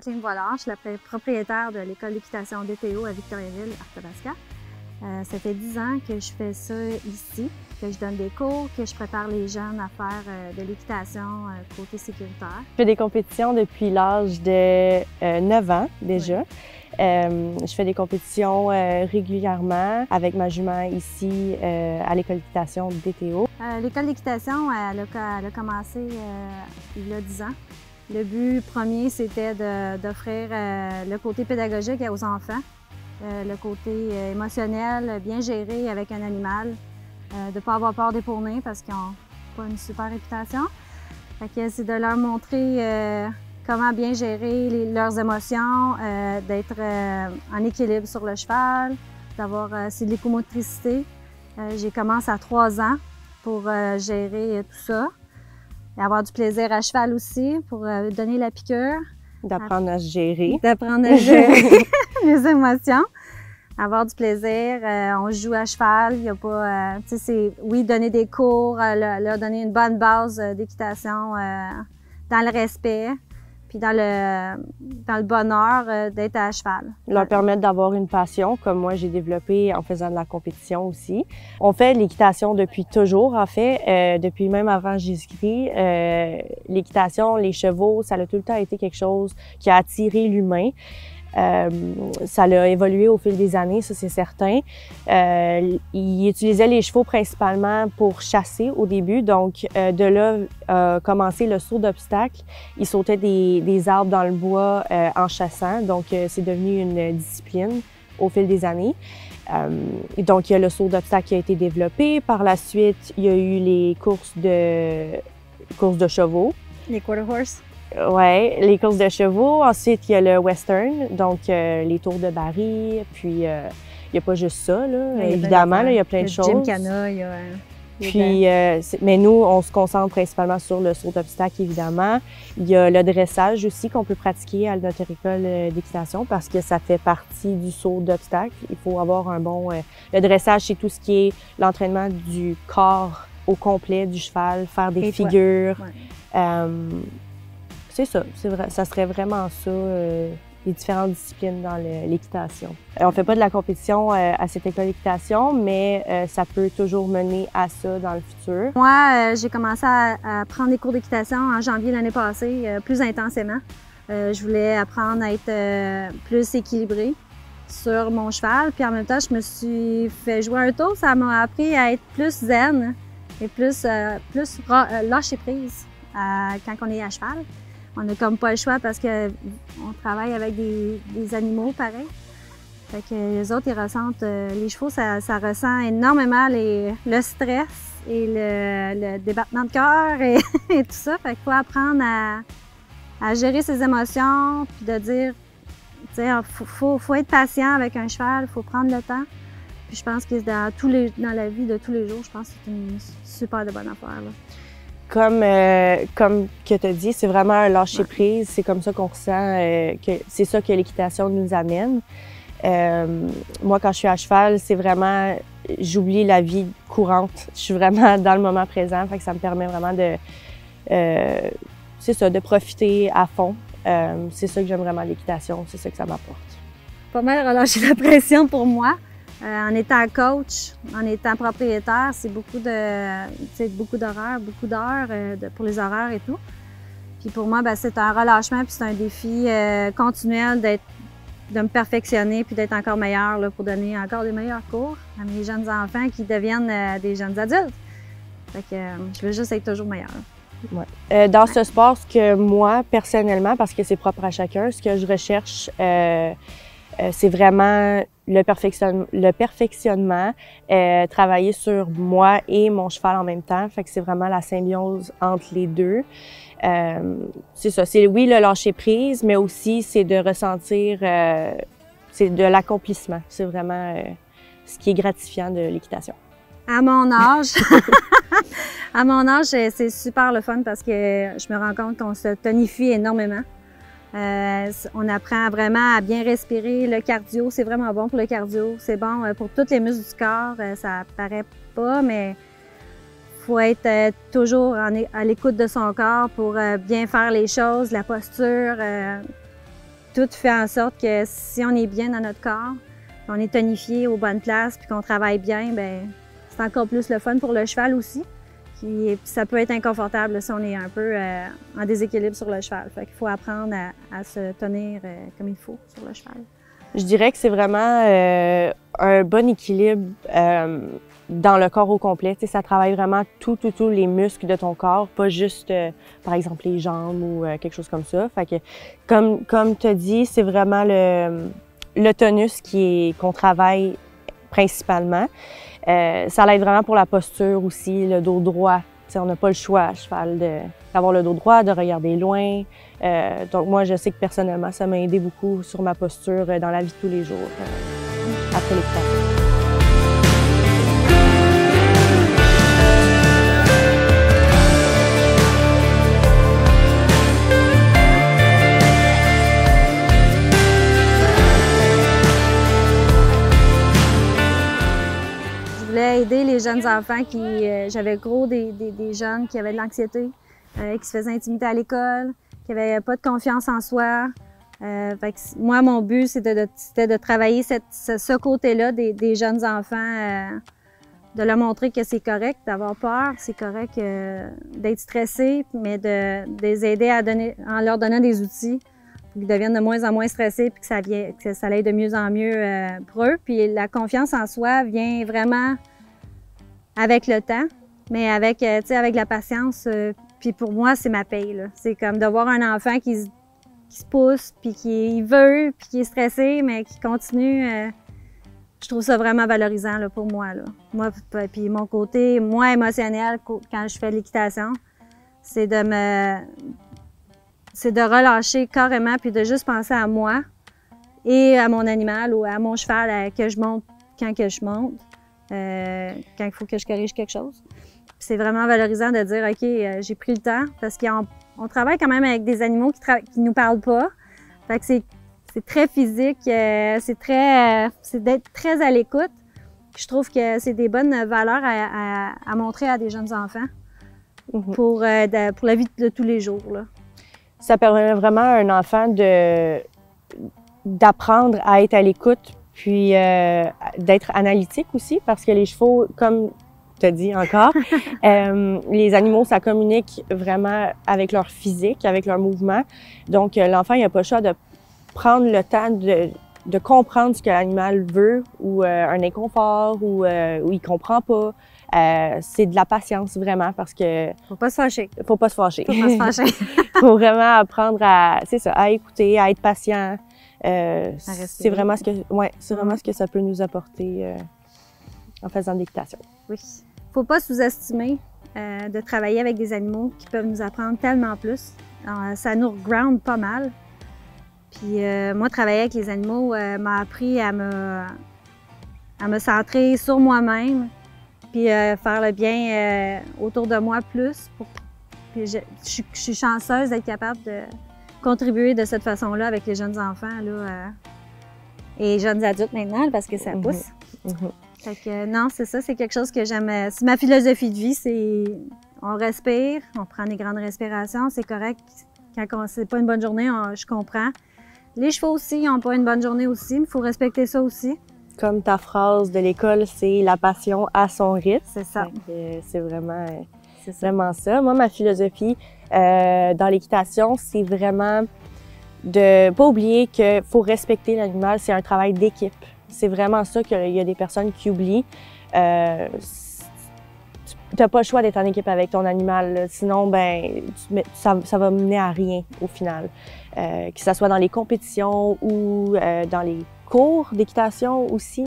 Kathleen Voilard, je suis la propriétaire de l'école d'équitation DTO à Victoriaville, Arthabasca. Ça fait 10 ans que je fais ça ici, que je donne des cours, que je prépare les jeunes à faire de l'équitation côté sécuritaire. Je fais des compétitions depuis l'âge de 9 ans déjà. Oui. Je fais des compétitions régulièrement avec ma jument ici à l'école d'équitation DTO. L'école d'équitation, elle a commencé il y a 10 ans. Le but premier, c'était d'offrir le côté pédagogique aux enfants, le côté émotionnel, bien géré avec un animal, de ne pas avoir peur d'épeauner parce qu'ils n'ont pas une super réputation. C'est de leur montrer comment bien gérer leurs émotions, d'être en équilibre sur le cheval, d'avoir c'est de l'écomotricité. J'ai commencé à 3 ans pour gérer tout ça. Et avoir du plaisir à cheval aussi, pour donner la piqûre. D'apprendre à se gérer. D'apprendre à gérer les émotions. Avoir du plaisir. On joue à cheval. Il y a pas, tu sais, c'est, oui, donner des cours, leur donner une bonne base d'équitation dans le respect, puis dans le bonheur d'être à cheval. Leur permettre d'avoir une passion, comme moi j'ai développé en faisant de la compétition aussi. On fait l'équitation depuis toujours, en fait, depuis même avant Jésus-Christ. L'équitation, les chevaux, ça a tout le temps été quelque chose qui a attiré l'humain. Ça a évolué au fil des années, ça c'est certain. Ils utilisaient les chevaux principalement pour chasser au début, donc de là a commencé le saut d'obstacles. Ils sautaient des arbres dans le bois en chassant, donc c'est devenu une discipline au fil des années. Donc il y a le saut d'obstacles qui a été développé. Par la suite, il y a eu les courses de chevaux. Les quarter horse. Ouais, les courses de chevaux. Ensuite, il y a le western, donc les tours de Barry. Puis, il n'y a pas juste ça, là. Évidemment, là, il y a plein de choses. Gymkhana, Puis, mais nous, on se concentre principalement sur le saut d'obstacle, évidemment. Il y a le dressage aussi qu'on peut pratiquer à notre école d'équitation parce que ça fait partie du saut d'obstacle. Il faut avoir un bon... le dressage, c'est tout ce qui est l'entraînement du corps au complet du cheval, faire des figures. Ouais. C'est ça, ça serait vraiment ça, les différentes disciplines dans l'équitation. On fait pas de la compétition à cette école d'équitation, mais ça peut toujours mener à ça dans le futur. Moi, j'ai commencé à prendre des cours d'équitation en janvier l'année passée, plus intensément. Je voulais apprendre à être plus équilibrée sur mon cheval, puis en même temps, je me suis fait jouer un tour. Ça m'a appris à être plus zen et plus lâcher prise quand on est à cheval. On n'a comme pas le choix parce qu'on travaille avec des animaux pareils. Fait que les autres, ils ressentent, les chevaux, ça ressent énormément le stress et le débattement de cœur et, et tout ça. Fait qu'il faut apprendre à gérer ses émotions puis de dire, tu sais, faut être patient avec un cheval, il faut prendre le temps. Puis je pense que dans la vie de tous les jours, je pense que c'est une super de bonne affaire, là. Comme que tu as dit, c'est vraiment un lâcher-prise. C'est comme ça qu'on ressent que c'est ça que l'équitation nous amène. Moi, quand je suis à cheval, c'est vraiment... J'oublie la vie courante. Je suis vraiment dans le moment présent. Fait que ça me permet vraiment c'est ça, de profiter à fond. C'est ça que j'aime vraiment l'équitation. C'est ça que ça m'apporte. Pas mal relâcher la pression pour moi. En étant coach, en étant propriétaire, c'est beaucoup d'horaires, beaucoup d'heures pour les horaires et tout. Puis pour moi, c'est un relâchement puis c'est un défi continuel de me perfectionner puis d'être encore meilleure là, pour donner encore des meilleurs cours à mes jeunes enfants qui deviennent des jeunes adultes. Fait que je veux juste être toujours meilleure. Ouais. Dans ce sport, ce que moi, personnellement, parce que c'est propre à chacun, ce que je recherche, c'est vraiment le perfectionnement, travailler sur moi et mon cheval en même temps. Fait que c'est vraiment la symbiose entre les deux. C'est ça, c'est oui le lâcher prise, mais aussi c'est de ressentir, c'est de l'accomplissement. C'est vraiment ce qui est gratifiant de l'équitation. À mon âge, c'est super le fun parce que je me rends compte qu'on se tonifie énormément. On apprend vraiment à bien respirer. Le cardio, c'est vraiment bon pour le cardio. C'est bon pour tous les muscles du corps. Ça paraît pas, mais faut être toujours à l'écoute de son corps pour bien faire les choses, la posture. tout fait en sorte que si on est bien dans notre corps, on est tonifié aux bonnes places, puis qu'on travaille bien, ben c'est encore plus le fun pour le cheval aussi. Puis ça peut être inconfortable là, si on est un peu en déséquilibre sur le cheval. Fait qu'il faut apprendre à se tenir comme il faut sur le cheval. Je dirais que c'est vraiment un bon équilibre dans le corps au complet. Tu sais, ça travaille vraiment tous les muscles de ton corps, pas juste, par exemple, les jambes ou quelque chose comme ça. Fait que, comme tu as dit, c'est vraiment le tonus qu'on travaille principalement. Ça l'aide vraiment pour la posture aussi, le dos droit. Tu sais, on n'a pas le choix à cheval d'avoir le dos droit, de regarder loin. Donc moi, je sais que personnellement, ça m'a aidé beaucoup sur ma posture dans la vie de tous les jours après l'équitation. Je voulais aider les jeunes enfants j'avais gros des jeunes qui avaient de l'anxiété, qui se faisaient intimider à l'école, qui n'avaient pas de confiance en soi. Moi, mon but, c'était de travailler ce côté-là des jeunes enfants, de leur montrer que c'est correct d'avoir peur, c'est correct d'être stressé, mais de les aider en leur donnant des outils pour qu'ils deviennent de moins en moins stressés puis que ça aille de mieux en mieux pour eux. Puis la confiance en soi vient vraiment avec le temps, mais avec la patience. Puis pour moi, c'est ma paye, là. C'est comme de voir un enfant qui se pousse, puis qui veut, puis qui est stressé, mais qui continue. Je trouve ça vraiment valorisant là, pour moi. Là. Puis mon côté, moi, émotionnel, quand je fais de l'équitation, c'est de relâcher carrément, puis de juste penser à moi et à mon animal ou à mon cheval que je monte quand que je monte, quand il faut que je corrige quelque chose. C'est vraiment valorisant de dire, OK, j'ai pris le temps, parce qu'on travaille quand même avec des animaux qui nous parlent pas. Fait que c'est très physique, c'est d'être très à l'écoute. Je trouve que c'est des bonnes valeurs à montrer à des jeunes enfants pour la vie de tous les jours, là. Ça permet vraiment à un enfant d'apprendre à être à l'écoute, puis d'être analytique aussi, parce que les chevaux, comme tu as dit encore, les animaux, ça communique vraiment avec leur physique, avec leur mouvement. Donc, l'enfant, il n'a pas le choix de prendre le temps de comprendre ce que l'animal veut ou un inconfort ou il comprend pas. C'est de la patience vraiment parce que faut pas se fâcher. Faut pas se fâcher. Faut pas se fâcher. Faut vraiment apprendre à écouter, à être patient. C'est vraiment ce que ça peut nous apporter en faisant de l'équitation. Oui. Faut pas sous-estimer de travailler avec des animaux qui peuvent nous apprendre tellement plus. Alors, ça nous ground pas mal. Puis moi, travailler avec les animaux m'a appris à me centrer sur moi-même, puis faire le bien autour de moi plus. Puis je suis chanceuse d'être capable de contribuer de cette façon-là avec les jeunes enfants là, et jeunes adultes maintenant, parce que ça pousse. Fait que non, c'est ça, c'est quelque chose que j'aime. C'est ma philosophie de vie, c'est on respire, on prend des grandes respirations, c'est correct. Quand c'est pas une bonne journée, je comprends. Les chevaux aussi, ils n'ont pas une bonne journée aussi, mais il faut respecter ça aussi. Comme ta phrase de l'école, c'est la passion à son rythme. C'est ça. C'est vraiment ça. Moi, ma philosophie dans l'équitation, c'est vraiment de pas oublier qu'il faut respecter l'animal, c'est un travail d'équipe. C'est vraiment ça qu'il y a des personnes qui oublient. Tu n'as pas le choix d'être en équipe avec ton animal, là. Sinon, ça va mener à rien au final. Que ce soit dans les compétitions ou dans les cours d'équitation aussi.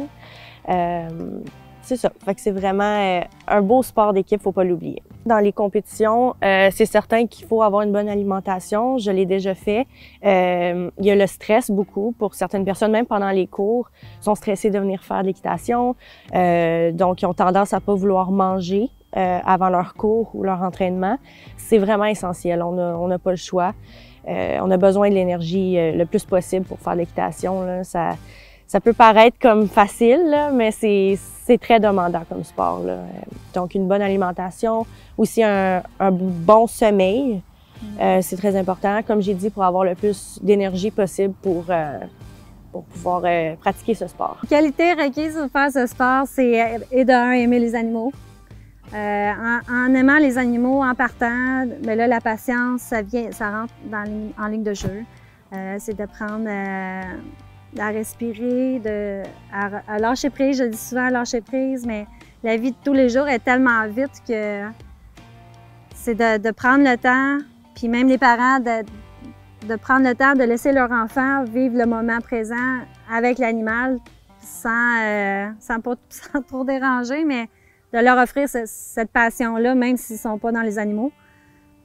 C'est ça. Fait que c'est vraiment un beau sport d'équipe, faut pas l'oublier. Dans les compétitions, c'est certain qu'il faut avoir une bonne alimentation. Je l'ai déjà fait. Il y a le stress beaucoup pour certaines personnes, même pendant les cours, sont stressées de venir faire de l'équitation. Donc, ils ont tendance à pas vouloir manger avant leur cours ou leur entraînement. C'est vraiment essentiel. On n'a pas le choix. On a besoin de l'énergie le plus possible pour faire de l'équitation, là. Ça peut paraître comme facile, là, mais c'est très demandant comme sport, là. Donc, une bonne alimentation, aussi un bon sommeil. C'est très important, comme j'ai dit, pour avoir le plus d'énergie possible pour pouvoir pratiquer ce sport. La qualité requise pour faire ce sport, c'est aimer les animaux. En aimant les animaux, en partant, mais là, la patience, ça rentre en ligne de jeu. C'est d'apprendre à respirer, à lâcher prise. Je dis souvent lâcher prise, mais la vie de tous les jours est tellement vite que c'est de prendre le temps, puis même les parents, de prendre le temps de laisser leur enfant vivre le moment présent avec l'animal sans trop déranger, mais de leur offrir cette passion-là, même s'ils ne sont pas dans les animaux.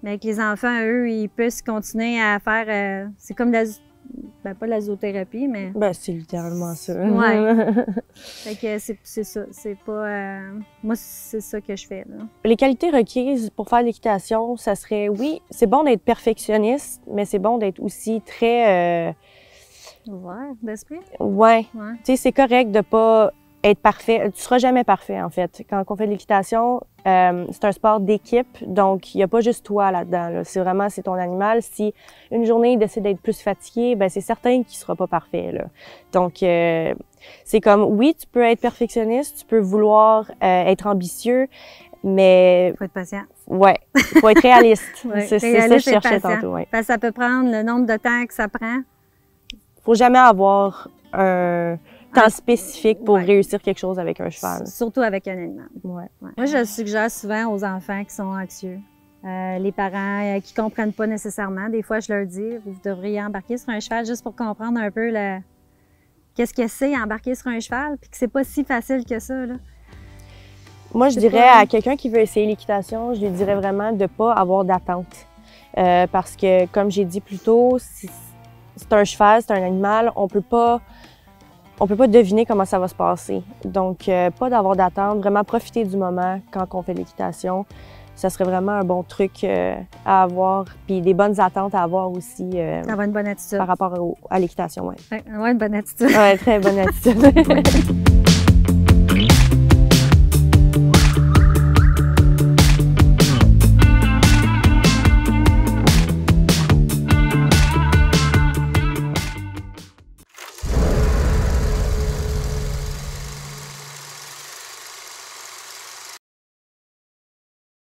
Mais que les enfants, eux, ils puissent continuer à faire... c'est comme pas de la zoothérapie, mais... C'est littéralement ça. Ouais. Fait que c'est ça. C'est pas... moi, c'est ça que je fais, là. Les qualités requises pour faire l'équitation, ça serait, oui, c'est bon d'être perfectionniste, mais c'est bon d'être aussi très... ouvert d'esprit? Ouais. Tu sais, c'est correct de pas être parfait. Tu seras jamais parfait, en fait. Quand on fait de l'équitation, c'est un sport d'équipe, donc il n'y a pas juste toi là-dedans. Là. C'est ton animal. Si une journée il décide d'être plus fatigué, ben c'est certain qu'il sera pas parfait. Là. Donc c'est comme, oui, tu peux être perfectionniste, tu peux vouloir être ambitieux, mais faut être patient. Ouais, faut être réaliste. Ouais, c'est ça que je cherchais tantôt. Ouais. Parce que ça peut prendre le nombre de temps que ça prend. Faut jamais avoir un temps spécifique pour réussir quelque chose avec un cheval. Surtout avec un animal. Ouais. Moi, je le suggère souvent aux enfants qui sont anxieux. Les parents qui comprennent pas nécessairement. Des fois, je leur dis, vous devriez embarquer sur un cheval juste pour comprendre un peu qu'est-ce que c'est embarquer sur un cheval, puis que c'est pas si facile que ça, là. Moi, je dirais à quelqu'un qui veut essayer l'équitation, je lui dirais vraiment de pas avoir d'attente. Parce que, comme j'ai dit plus tôt, c'est un cheval, c'est un animal, on peut pas deviner comment ça va se passer. Donc, pas d'avoir d'attente, vraiment profiter du moment quand on fait l'équitation. Ça serait vraiment un bon truc à avoir, puis des bonnes attentes à avoir aussi. Avoir une bonne attitude. Par rapport à l'équitation, oui. Ouais, avoir une bonne attitude. Oui, très bonne attitude.